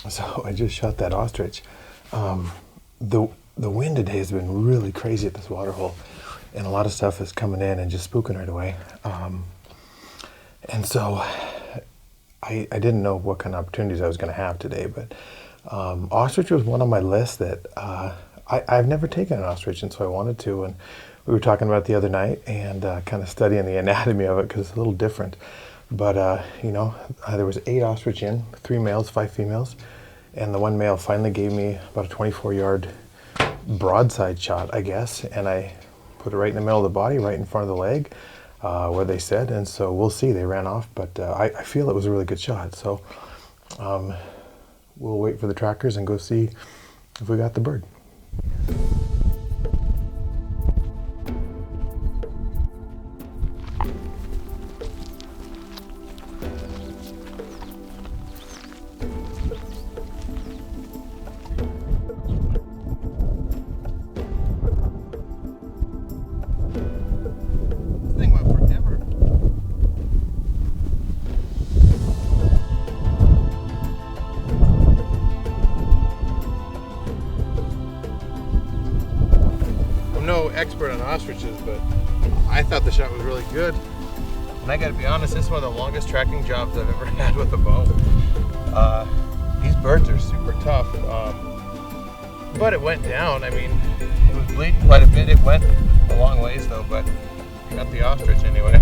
So I just shot that ostrich. The wind today has been really crazy at this water hole, and a lot of stuff is coming in and just spooking right away. And so I didn't know what kind of opportunities I was going to have today, but ostrich was one on my list that I've never taken an ostrich, and so I wanted to. And we were talking about it the other night and kind of studying the anatomy of it because it's a little different. But there was 8 ostrich in, 3 males, 5 females, and the one male finally gave me about a 24-yard broadside shot, I guess, and I put it right in the middle of the body, right in front of the leg, where they said. And so we'll see. They ran off, but I feel it was a really good shot. So we'll wait for the trackers and go see if we got the bird. This thing went forever. I'm no expert on ostriches, but I thought the shot was really good. And I gotta be honest, this is one of the longest tracking jobs I've ever had with a bow. These birds are super tough, but it went down. I mean, it was bleeding quite a bit. It went a long ways though, but got the ostrich anyway.